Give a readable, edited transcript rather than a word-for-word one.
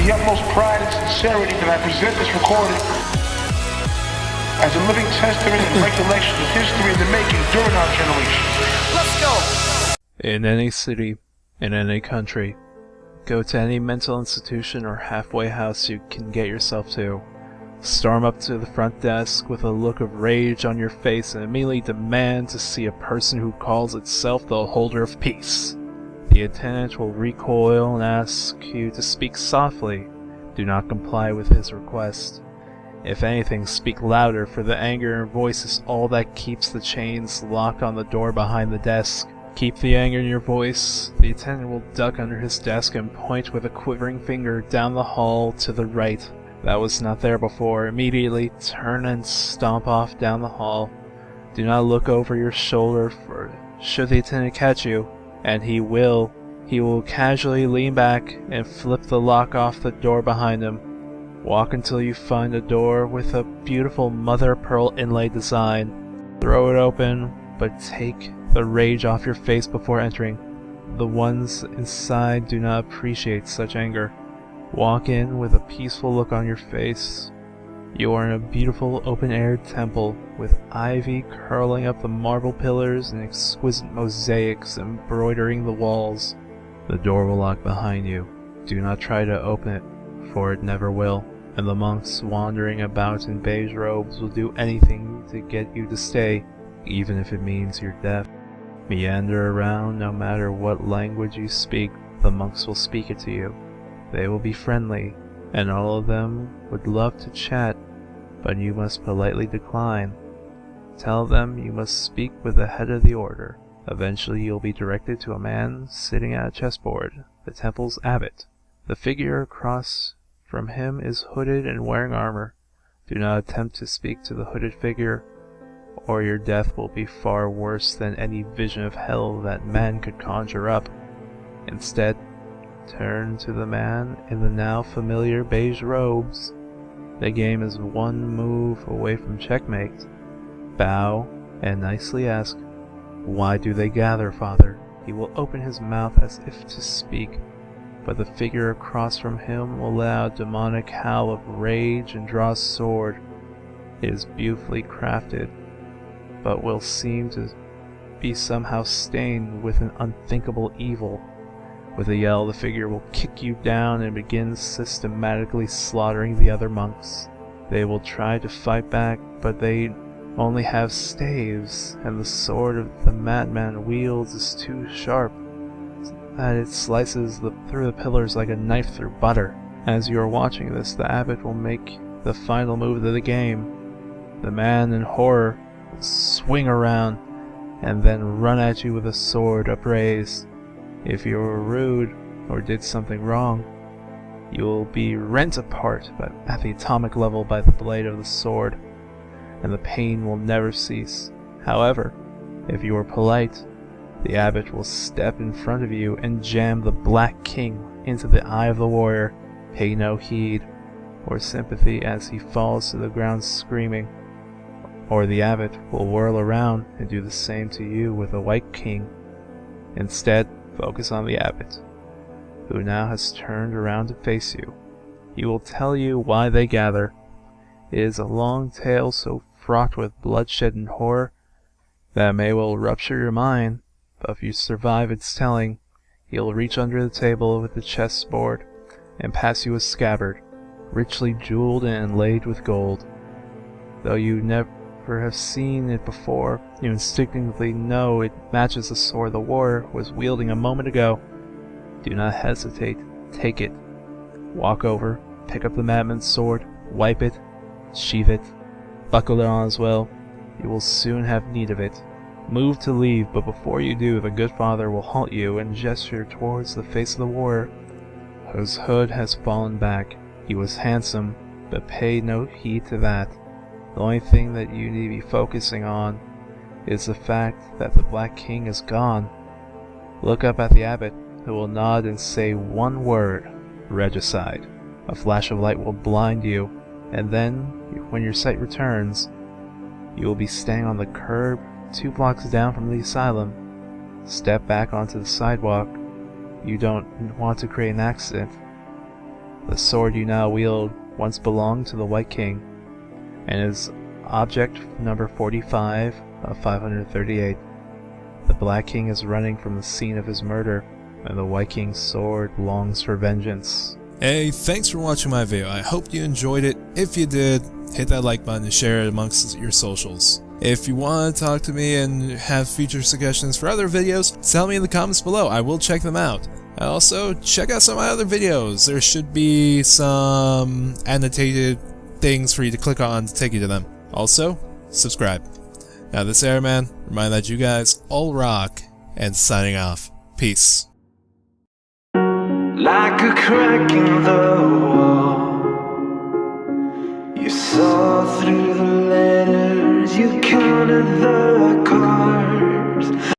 the utmost pride and sincerity that I present this recording as a living testament and recollection of history in the making during our generation. Let's go! In any city, in any country, go to any mental institution or halfway house you can get yourself to. Storm up to the front desk with a look of rage on your face and immediately demand to see a person who calls itself the holder of peace. The attendant will recoil and ask you to speak softly. Do not comply with his request. If anything, speak louder, for the anger in your voice is all that keeps the chains locked on the door behind the desk. Keep the anger in your voice. The attendant will duck under his desk and point with a quivering finger down the hall to the right. That was not there before. Immediately turn and stomp off down the hall. Do not look over your shoulder, for should the attendant catch you, and he will casually lean back and flip the lock off the door behind him. Walk until you find a door with a beautiful mother of pearl inlay design. Throw it open, but take the rage off your face before entering. The ones inside do not appreciate such anger. Walk in with a peaceful look on your face. You are in a beautiful open-air temple with ivy curling up the marble pillars and exquisite mosaics embroidering the walls. The door will lock behind you. Do not try to open it, for it never will, and the monks wandering about in beige robes will do anything to get you to stay, even if it means you're deaf. Meander around, no matter what language you speak, the monks will speak it to you. They will be friendly, and all of them would love to chat, but you must politely decline. Tell them you must speak with the head of the order. Eventually you'll be directed to a man sitting at a chessboard, the temple's abbot. The figure across from him is hooded and wearing armor. Do not attempt to speak to the hooded figure, or your death will be far worse than any vision of hell that man could conjure up. Instead, turn to the man in the now familiar beige robes. The game is one move away from checkmate. Bow and nicely ask, "Why do they gather, Father?" He will open his mouth as if to speak, but the figure across from him will let out a demonic howl of rage and draw a sword. It is beautifully crafted, but will seem to be somehow stained with an unthinkable evil. With a yell, the figure will kick you down and begin systematically slaughtering the other monks. They will try to fight back, but they only have staves, and the sword of the madman wields is too sharp that it slices through the pillars like a knife through butter. As you are watching this, the abbot will make the final move of the game. The man in horror will swing around and then run at you with a sword upraised. If you were rude or did something wrong, you will be rent apart at the atomic level by the blade of the sword, and the pain will never cease. However, if you are polite, the abbot will step in front of you and jam the Black King into the eye of the warrior. Pay no heed or sympathy as he falls to the ground screaming, or the abbot will whirl around and do the same to you with the White King. Instead, focus on the abbot, who now has turned around to face you. He will tell you why they gather. It is a long tale so fraught with bloodshed and horror that may well rupture your mind, but if you survive its telling, he will reach under the table with the chessboard and pass you a scabbard, richly jeweled and inlaid with gold. Though you never have seen it before, you instinctively know it matches the sword the warrior was wielding a moment ago. Do not hesitate, take it. Walk over, pick up the madman's sword, wipe it, sheath it, buckle it on as well. You will soon have need of it. Move to leave, but before you do, the good father will halt you and gesture towards the face of the warrior, whose hood has fallen back. He was handsome, but pay no heed to that. The only thing that you need to be focusing on is the fact that the Black King is gone. Look up at the abbot, who will nod and say one word: regicide. A flash of light will blind you, and then, when your sight returns, you will be standing on the curb 2 blocks down from the asylum. Step back onto the sidewalk. You don't want to create an accident. The sword you now wield once belonged to the White King, and is object number 45 of 538. The Black King is running from the scene of his murder, and the White King's sword longs for vengeance. Hey, thanks for watching my video. I hope you enjoyed it. If you did, hit that like button and share it amongst your socials. If you want to talk to me and have future suggestions for other videos, tell me in the comments below. I will check them out. And also, check out some of my other videos. There should be some annotated things for you to click on to take you to them. Also, subscribe. Now this Airman, remind that you guys all rock, and signing off. Peace. Like a crack in the wall, you saw through the letters, you counted the cards.